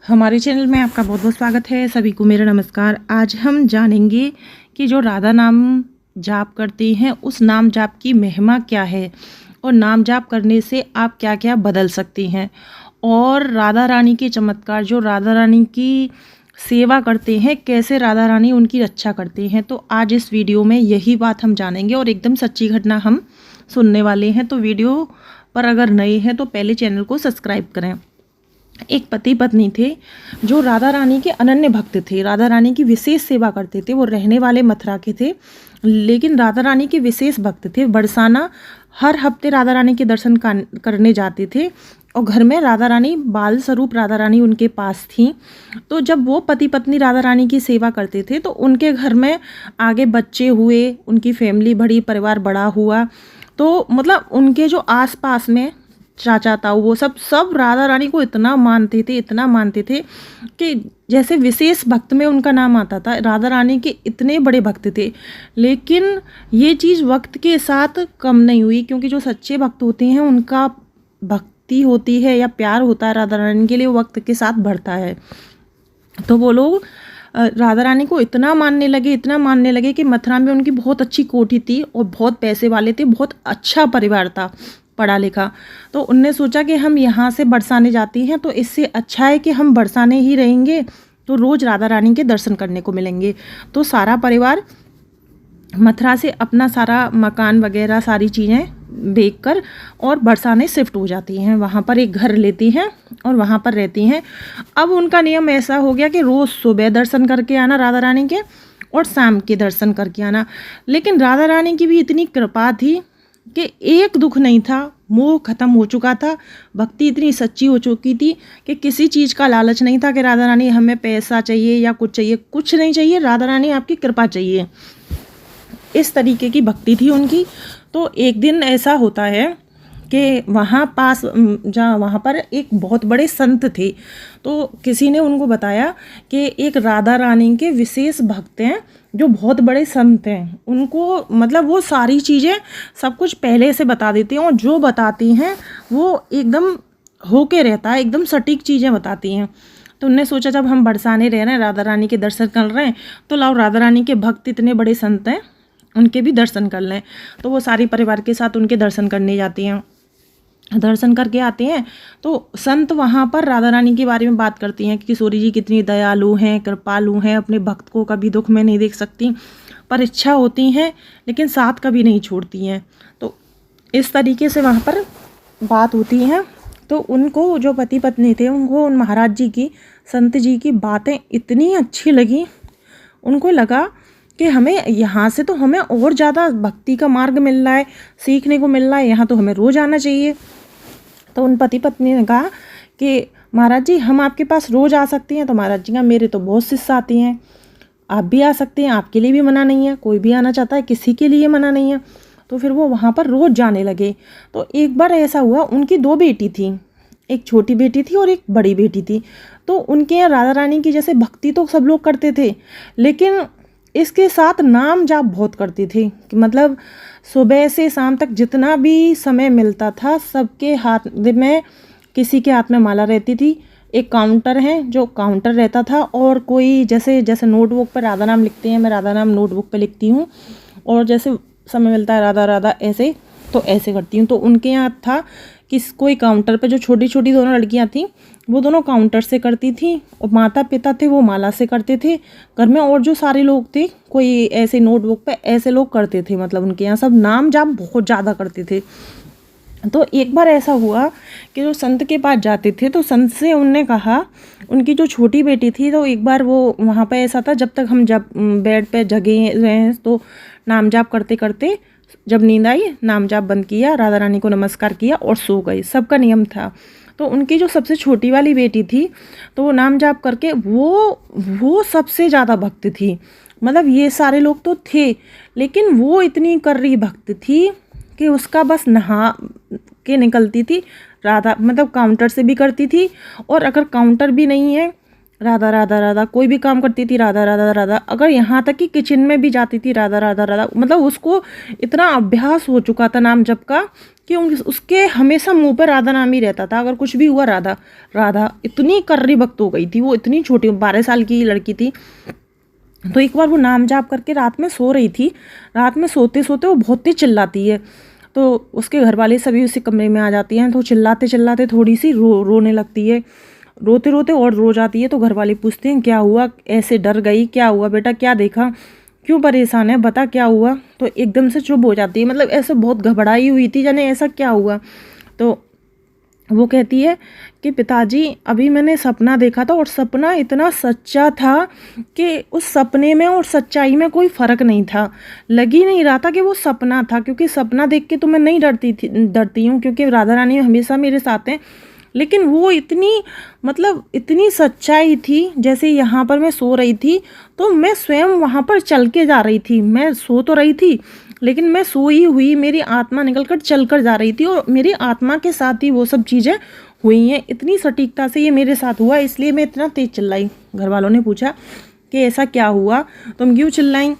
हमारे चैनल में आपका बहुत बहुत स्वागत है। सभी को मेरा नमस्कार। आज हम जानेंगे कि जो राधा नाम जाप करते हैं उस नाम जाप की महिमा क्या है और नाम जाप करने से आप क्या क्या बदल सकते हैं, और राधा रानी के चमत्कार, जो राधा रानी की सेवा करते हैं, कैसे राधा रानी उनकी रक्षा करते हैं। तो आज इस वीडियो में यही बात हम जानेंगे और एकदम सच्ची घटना हम सुनने वाले हैं। तो वीडियो पर अगर नए हैं तो पहले चैनल को सब्सक्राइब करें। एक पति पत्नी थे जो राधा रानी के अनन्य भक्त थे, राधा रानी की विशेष सेवा करते थे। वो रहने वाले मथुरा के थे, लेकिन राधा रानी के विशेष भक्त थे। बरसाना हर हफ्ते राधा रानी के दर्शन करने जाते थे और घर में राधा रानी, बाल स्वरूप राधा रानी उनके पास थी। तो जब वो पति पत्नी राधा रानी की सेवा करते थे तो उनके घर में आगे बच्चे हुए, उनकी फैमिली बड़ी, परिवार बड़ा हुआ। तो मतलब उनके जो आसपास में चाचा ताऊ, वो सब राधा रानी को इतना मानते थे कि जैसे विशेष भक्त में उनका नाम आता था। राधा रानी के इतने बड़े भक्त थे। लेकिन ये चीज़ वक्त के साथ कम नहीं हुई, क्योंकि जो सच्चे भक्त होते हैं उनका भक्ति होती है या प्यार होता है राधा रानी के लिए, वो वक्त के साथ बढ़ता है। तो वो लोग राधा रानी को इतना मानने लगे कि मथुरा में उनकी बहुत अच्छी कोठी थी और बहुत पैसे वाले थे, बहुत अच्छा परिवार था, पढ़ा लिखा। तो उनने सोचा कि हम यहाँ से बरसाने जाती हैं तो इससे अच्छा है कि हम बरसाने ही रहेंगे, तो रोज़ राधा रानी के दर्शन करने को मिलेंगे। तो सारा परिवार मथुरा से अपना सारा मकान वगैरह सारी चीज़ें बेच कर और बरसाने शिफ्ट हो जाती हैं। वहाँ पर एक घर लेती हैं और वहाँ पर रहती हैं। अब उनका नियम ऐसा हो गया कि रोज़ सुबह दर्शन करके आना राधा रानी के और शाम के दर्शन करके आना। लेकिन राधा रानी की भी इतनी कृपा थी कि एक दुख नहीं था, मोह खत्म हो चुका था, भक्ति इतनी सच्ची हो चुकी थी कि किसी चीज़ का लालच नहीं था कि राधा रानी हमें पैसा चाहिए या कुछ चाहिए, कुछ नहीं चाहिए, राधा रानी आपकी कृपा चाहिए। इस तरीके की भक्ति थी उनकी। तो एक दिन ऐसा होता है कि वहाँ पर एक बहुत बड़े संत थे। तो किसी ने उनको बताया कि एक राधा रानी के विशेष भक्त हैं जो बहुत बड़े संत हैं। उनको मतलब वो सारी चीज़ें सब कुछ पहले से बता देती हैं और जो बताती हैं वो एकदम होके रहता है, एकदम सटीक चीज़ें बताती हैं। तो उनने सोचा जब हम बरसाने रह रहे हैं, राधा रानी के दर्शन कर रहे हैं, तो लाओ राधा रानी के भक्त इतने बड़े संत हैं, उनके भी दर्शन कर लें। तो वो सारी परिवार के साथ उनके दर्शन करने जाती हैं। दर्शन करके आते हैं तो संत वहाँ पर राधा रानी के बारे में बात करती हैं कि किशोरी जी कितनी दयालु हैं, कृपालु हैं, अपने भक्त को कभी दुख में नहीं देख सकती, परीक्षा होती हैं लेकिन साथ कभी नहीं छोड़ती हैं। तो इस तरीके से वहाँ पर बात होती है। तो उनको, जो पति पत्नी थे, उनको उन महाराज जी की, संत जी की बातें इतनी अच्छी लगी। उनको लगा कि हमें यहाँ से तो हमें और ज़्यादा भक्ति का मार्ग मिल रहा है, सीखने को मिल रहा है, यहाँ तो हमें रोज़ आना चाहिए। तो उन पति पत्नी ने कहा कि महाराज जी हम आपके पास रोज़ आ सकते हैं। तो महाराज जी का, मेरे तो बहुत शिष्य आती हैं, आप भी आ सकते हैं, आपके लिए भी मना नहीं है, कोई भी आना चाहता है, किसी के लिए मना नहीं है। तो फिर वो वहाँ पर रोज़ जाने लगे। तो एक बार ऐसा हुआ, उनकी दो बेटी थी, एक छोटी बेटी थी और एक बड़ी बेटी थी। तो उनके यहाँ राधा रानी की जैसे भक्ति तो सब लोग करते थे, लेकिन इसके साथ नाम जाप बहुत करते थे कि मतलब सुबह से शाम तक जितना भी समय मिलता था, सबके हाथ में, किसी के हाथ में माला रहती थी। एक काउंटर है जो काउंटर रहता था, और कोई जैसे नोटबुक पर राधा नाम लिखते हैं, मैं राधा नाम नोटबुक पर लिखती हूँ, और जैसे समय मिलता है राधा राधा ऐसे, तो ऐसे करती हूँ। तो उनके यहाँ था कि कोई काउंटर पे, जो छोटी छोटी दोनों लड़कियाँ थीं वो दोनों काउंटर से करती थी, और माता पिता थे वो माला से करते थे घर में, और जो सारे लोग थे कोई ऐसे नोटबुक पे ऐसे लोग करते थे। मतलब उनके यहाँ सब नाम जाप बहुत ज़्यादा करते थे। तो एक बार ऐसा हुआ कि जो संत के पास जाते थे तो संत से उनने कहा, उनकी जो छोटी बेटी थी, तो एक बार वो वहाँ पे ऐसा था, जब तक हम जब बेड पे जगे रहे तो नाम जाप करते करते जब नींद आई, नाम जाप बंद किया, राधा रानी को नमस्कार किया और सो गई। सबका नियम था। तो उनकी जो सबसे छोटी वाली बेटी थी, तो वो नाम जाप करके वो सबसे ज़्यादा भक्त थी। मतलब ये सारे लोग तो थे, लेकिन वो इतनी कर रही भक्त थी कि उसका बस नहा के निकलती थी राधा, मतलब काउंटर से भी करती थी, और अगर काउंटर भी नहीं है राधा राधा राधा, कोई भी काम करती थी राधा राधा राधा, अगर यहाँ तक कि किचन में भी जाती थी राधा राधा राधा। मतलब उसको इतना अभ्यास हो चुका था नाम जप का कि उसके हमेशा मुंह पर राधा नाम ही रहता था। अगर कुछ भी हुआ राधा राधा, इतनी कर्री भक्त हो गई थी वो। इतनी छोटी 12 साल की लड़की थी। तो एक बार वो नाम जाप करके रात में सो रही थी। रात में सोते सोते वो बहुत ही चिल्लाती है। तो उसके घर वाले सभी उसी कमरे में आ जाती हैं। तो चिल्लाते चिल्लाते थोड़ी सी रोने लगती है। रोते रोते और रो जाती है। तो घर वाले पूछते हैं क्या हुआ, ऐसे डर गई, क्या हुआ बेटा, क्या देखा, क्यों परेशान है, बता क्या हुआ। तो एकदम से चुप हो जाती है। मतलब ऐसे बहुत घबराई हुई थी, जाने ऐसा क्या हुआ। तो वो कहती है कि पिताजी अभी मैंने सपना देखा था और सपना इतना सच्चा था कि उस सपने में और सच्चाई में कोई फ़र्क नहीं था। लग ही नहीं रहा था कि वो सपना था, क्योंकि सपना देख के तो मैं नहीं डरती हूँ क्योंकि राधा रानी हमेशा मेरे साथ हैं। लेकिन वो इतनी मतलब इतनी सच्चाई थी। जैसे यहाँ पर मैं सो रही थी तो मैं स्वयं वहाँ पर चल के जा रही थी। मैं सो तो रही थी लेकिन मैं सोई हुई मेरी आत्मा निकलकर चलकर जा रही थी और मेरी आत्मा के साथ ही वो सब चीज़ें हुई हैं। इतनी सटीकता से ये मेरे साथ हुआ, इसलिए मैं इतना तेज चिल्लाई। घर वालों ने पूछा कि ऐसा क्या हुआ, तुम क्यों चिल्लाई।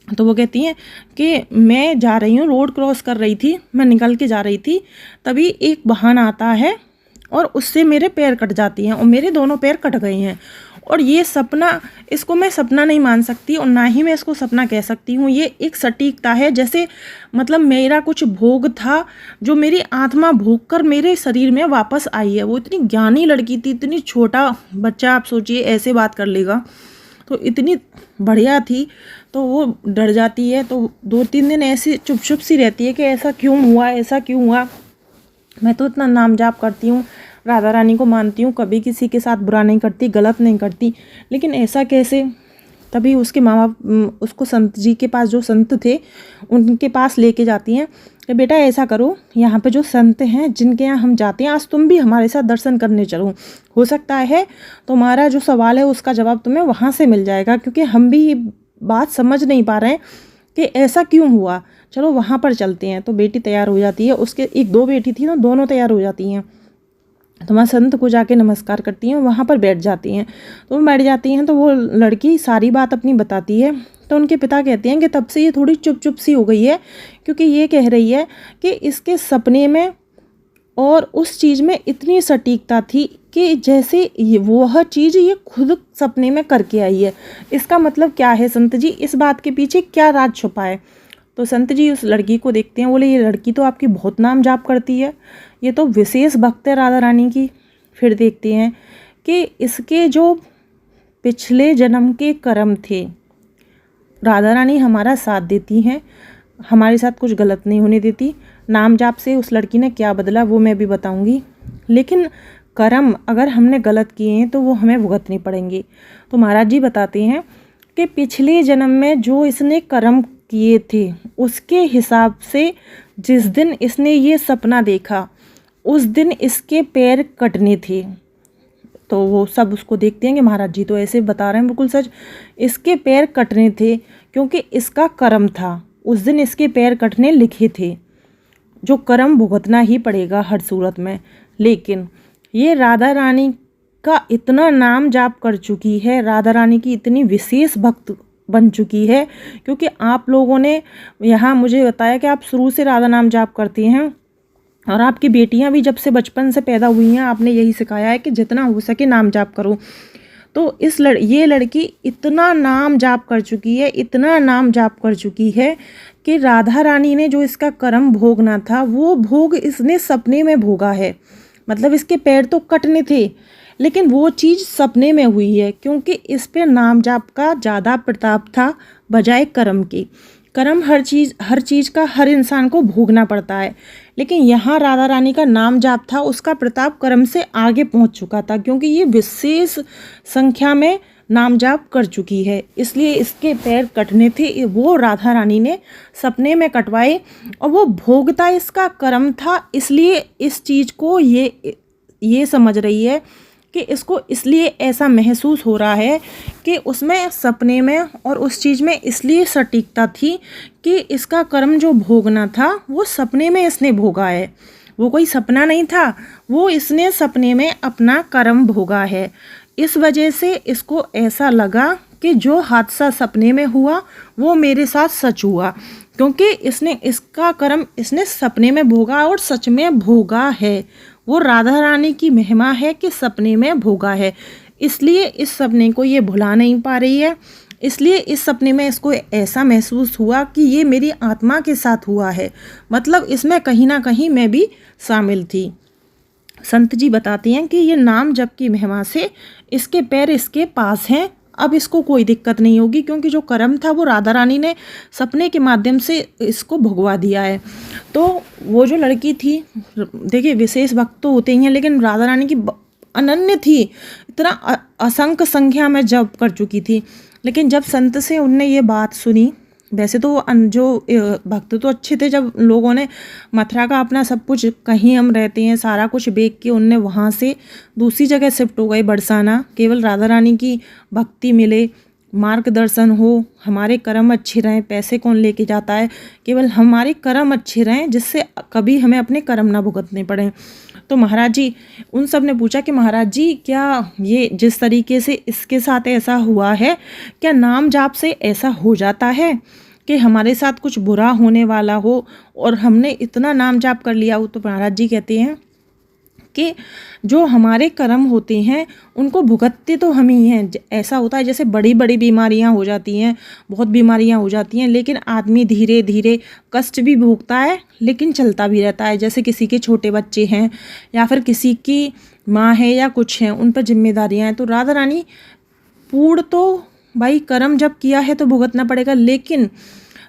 तो वो कहती हैं कि मैं जा रही हूँ, रोड क्रॉस कर रही थी, मैं निकल के जा रही थी, तभी एक वाहन आता है और उससे मेरे पैर कट जाती हैं और मेरे दोनों पैर कट गए हैं। और ये सपना, इसको मैं सपना नहीं मान सकती और ना ही मैं इसको सपना कह सकती हूँ। ये एक सटीकता है, जैसे मतलब मेरा कुछ भोग था जो मेरी आत्मा भोग कर मेरे शरीर में वापस आई है। वो इतनी ज्ञानी लड़की थी, इतनी छोटा बच्चा आप सोचिए ऐसे बात कर लेगा, तो इतनी बढ़िया थी। तो वो डर जाती है। तो 2-3 दिन ऐसी चुप चुप सी रहती है कि ऐसा क्यों हुआ, ऐसा क्यों हुआ। मैं तो इतना नाम जाप करती हूँ, राधा रानी को मानती हूँ, कभी किसी के साथ बुरा नहीं करती, गलत नहीं करती, लेकिन ऐसा कैसे। तभी उसके माँ बाप उसको संत जी के पास, जो संत थे उनके पास लेके जाती हैं कि बेटा ऐसा करो, यहाँ पे जो संत हैं जिनके यहाँ हम जाते हैं, आज तुम भी हमारे साथ दर्शन करने चलो। हो सकता है तुम्हारा जो सवाल है उसका जवाब तुम्हें वहाँ से मिल जाएगा, क्योंकि हम भी ये बात समझ नहीं पा रहे हैं कि ऐसा क्यों हुआ। चलो वहाँ पर चलते हैं। तो बेटी तैयार हो जाती है, उसके 1-2 बेटी थी ना, दोनों तैयार हो जाती हैं। तो वहाँ संत को जाके नमस्कार करती हैं, वहाँ पर बैठ जाती हैं। तो वो बैठ जाती हैं तो वो लड़की सारी बात अपनी बताती है। तो उनके पिता कहते हैं कि तब से ये थोड़ी चुप चुप सी हो गई है, क्योंकि ये कह रही है कि इसके सपने में और उस चीज़ में इतनी सटीकता थी कि जैसे ये वह चीज़ ये खुद सपने में करके आई है। इसका मतलब क्या है संत जी, इस बात के पीछे क्या राज छुपा है। तो संत जी उस लड़की को देखते हैं, बोले ये लड़की तो आपकी बहुत नाम जाप करती है, ये तो विशेष भक्त है राधा रानी की। फिर देखते हैं कि इसके जो पिछले जन्म के कर्म थे, राधा रानी हमारा साथ देती हैं, हमारे साथ कुछ गलत नहीं होने देती। नाम जाप से उस लड़की ने क्या बदला वो मैं भी बताऊंगी, लेकिन कर्म अगर हमने गलत किए हैं तो वो हमें भुगतने पड़ेंगे। तो महाराज जी बताते हैं कि पिछले जन्म में जो इसने कर्म किए थे उसके हिसाब से जिस दिन इसने ये सपना देखा उस दिन इसके पैर कटने थे। तो वो सब उसको देखते हैं कि महाराज जी तो ऐसे बता रहे हैं बिल्कुल सच, इसके पैर कटने थे क्योंकि इसका कर्म था, उस दिन इसके पैर कटने लिखे थे, जो कर्म भुगतना ही पड़ेगा हर सूरत में। लेकिन ये राधा रानी का इतना नाम जाप कर चुकी है, राधा रानी की इतनी विशेष भक्त बन चुकी है, क्योंकि आप लोगों ने यहाँ मुझे बताया कि आप शुरू से राधा नाम जाप करती हैं और आपकी बेटियां भी जब से बचपन से पैदा हुई हैं आपने यही सिखाया है कि जितना हो सके नाम जाप करो। तो ये लड़की इतना नाम जाप कर चुकी है, इतना नाम जाप कर चुकी है कि राधा रानी ने जो इसका कर्म भोगना था वो भोग इसने सपने में भोगा है। मतलब इसके पैर तो कटने थे लेकिन वो चीज़ सपने में हुई है, क्योंकि इस पे नाम जाप का ज़्यादा प्रताप था बजाय कर्म के। कर्म हर चीज़ का हर इंसान को भोगना पड़ता है, लेकिन यहाँ राधा रानी का नाम जाप था, उसका प्रताप कर्म से आगे पहुँच चुका था, क्योंकि ये विशेष संख्या में नाम जाप कर चुकी है। इसलिए इसके पैर कटने थे, वो राधा रानी ने सपने में कटवाए और वो भोगता इसका कर्म था। इसलिए इस चीज़ को ये समझ रही है कि इसको इसलिए ऐसा महसूस हो रहा है कि उसमें सपने में और उस चीज़ में इसलिए सटीकता थी कि इसका कर्म जो भोगना था वो सपने में इसने भोगा है। वो कोई सपना नहीं था, वो इसने सपने में अपना कर्म भोगा है। इस वजह से इसको ऐसा लगा कि जो हादसा सपने में हुआ वो मेरे साथ सच हुआ, क्योंकि इसने इसका कर्म इसने सपने में भोगा और सच में भोगा है। वो राधा रानी की महिमा है कि सपने में भोगा है, इसलिए इस सपने को ये भुला नहीं पा रही है। इसलिए इस सपने में इसको ऐसा महसूस हुआ कि ये मेरी आत्मा के साथ हुआ है, मतलब इसमें कहीं ना कहीं मैं भी शामिल थी। संत जी बताती हैं कि ये नाम जप की महिमा से इसके पैर इसके पास हैं, अब इसको कोई दिक्कत नहीं होगी, क्योंकि जो कर्म था वो राधा रानी ने सपने के माध्यम से इसको भुगवा दिया है। तो वो जो लड़की थी, देखिए विशेष भक्त तो होते ही हैं, लेकिन राधा रानी की अनन्य थी, इतना असंख्य संख्या में जप कर चुकी थी। लेकिन जब संत से उनने ये बात सुनी, वैसे तो जो भक्त तो अच्छे थे, जब लोगों ने मथुरा का अपना सब कुछ, कहीं हम रहते हैं सारा कुछ बेच के उनने वहाँ से दूसरी जगह शिफ्ट हो गए बरसाना, केवल राधा रानी की भक्ति मिले, मार्गदर्शन हो, हमारे कर्म अच्छे रहें, पैसे कौन लेके जाता है, केवल हमारे कर्म अच्छे रहें जिससे कभी हमें अपने कर्म ना भुगतने पड़ें। तो महाराज जी, उन सब ने पूछा कि महाराज जी क्या ये जिस तरीके से इसके साथ ऐसा हुआ है, क्या नाम जाप से ऐसा हो जाता है कि हमारे साथ कुछ बुरा होने वाला हो और हमने इतना नाम जाप कर लिया हो? तो महाराज जी कहते हैं कि जो हमारे कर्म होते हैं उनको भुगतते तो हम ही हैं। ऐसा होता है जैसे बड़ी बड़ी बीमारियां हो जाती हैं, बहुत बीमारियां हो जाती हैं, लेकिन आदमी धीरे धीरे कष्ट भी भोगता है लेकिन चलता भी रहता है। जैसे किसी के छोटे बच्चे हैं या फिर किसी की माँ है या कुछ है, उन पर जिम्मेदारियाँ हैं। तो राधा रानी पूर्ण तो भाई कर्म जब किया है तो भुगतना पड़ेगा, लेकिन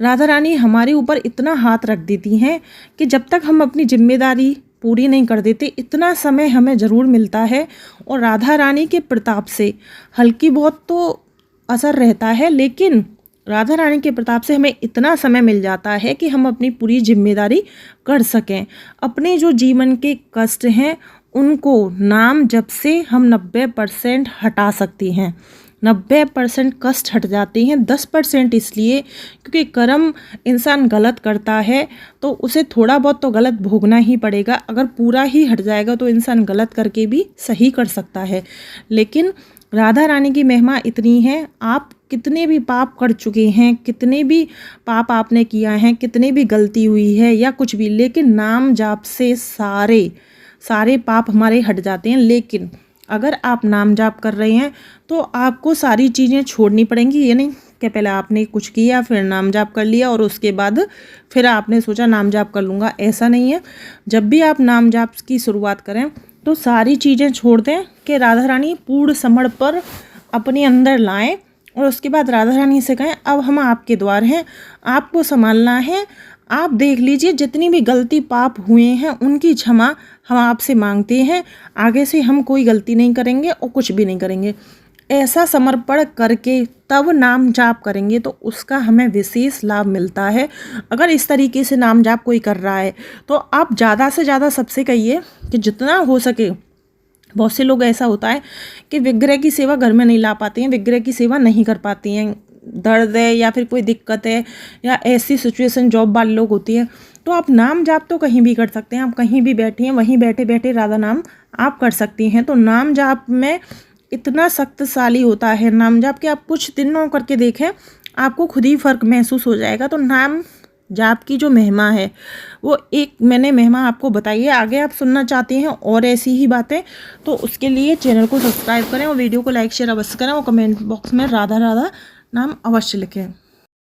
राधा रानी हमारे ऊपर इतना हाथ रख देती हैं कि जब तक हम अपनी जिम्मेदारी पूरी नहीं कर देते, इतना समय हमें ज़रूर मिलता है। और राधा रानी के प्रताप से हल्की बहुत तो असर रहता है, लेकिन राधा रानी के प्रताप से हमें इतना समय मिल जाता है कि हम अपनी पूरी जिम्मेदारी कर सकें। अपने जो जीवन के कष्ट हैं उनको नाम जप से हम 90% हटा सकते हैं। 90% कष्ट हट जाते हैं, 10% इसलिए क्योंकि कर्म इंसान गलत करता है तो उसे थोड़ा बहुत तो गलत भोगना ही पड़ेगा। अगर पूरा ही हट जाएगा तो इंसान गलत करके भी सही कर सकता है। लेकिन राधा रानी की महिमा इतनी है, आप कितने भी पाप कर चुके हैं, कितने भी पाप आपने किया है, कितने भी गलती हुई है या कुछ भी, लेकिन नाम जाप से सारे पाप हमारे हट जाते हैं। लेकिन अगर आप नाम जाप कर रहे हैं तो आपको सारी चीज़ें छोड़नी पड़ेंगी। ये नहीं कि पहले आपने कुछ किया फिर नाम जाप कर लिया और उसके बाद फिर आपने सोचा नाम जाप कर लूँगा, ऐसा नहीं है। जब भी आप नाम जाप की शुरुआत करें तो सारी चीज़ें छोड़ दें कि राधा रानी पूर्ण समर्पण पर अपने अंदर लाएं और उसके बाद राधा रानी से कहें अब हम आपके द्वार हैं, आपको संभालना है, आप देख लीजिए जितनी भी गलती पाप हुए हैं उनकी क्षमा हम आपसे मांगते हैं, आगे से हम कोई गलती नहीं करेंगे और कुछ भी नहीं करेंगे। ऐसा समर्पण करके तब नाम जाप करेंगे तो उसका हमें विशेष लाभ मिलता है। अगर इस तरीके से नाम जाप कोई कर रहा है तो आप ज़्यादा से ज़्यादा सबसे कहिए कि जितना हो सके। बहुत से लोग ऐसा होता है कि विग्रह की सेवा घर में नहीं ला पाते हैं, विग्रह की सेवा नहीं कर पाती हैं, दर्द है या फिर कोई दिक्कत है या ऐसी सिचुएशन जॉब वाले लोग होती है, तो आप नाम जाप तो कहीं भी कर सकते हैं। आप कहीं भी बैठे हैं, वहीं बैठे बैठे राधा नाम आप कर सकती हैं। तो नाम जाप में इतना शक्तिशाली होता है नाम जाप कि आप कुछ दिनों करके देखें, आपको खुद ही फ़र्क महसूस हो जाएगा। तो नाम जाप की जो महिमा है वो एक मैंने महिमा आपको बताई है। आगे आप सुनना चाहते हैं और ऐसी ही बातें तो उसके लिए चैनल को सब्सक्राइब करें और वीडियो को लाइक शेयर अवश्य करें और कमेंट बॉक्स में राधा राधा नाम अवश्य लिखें।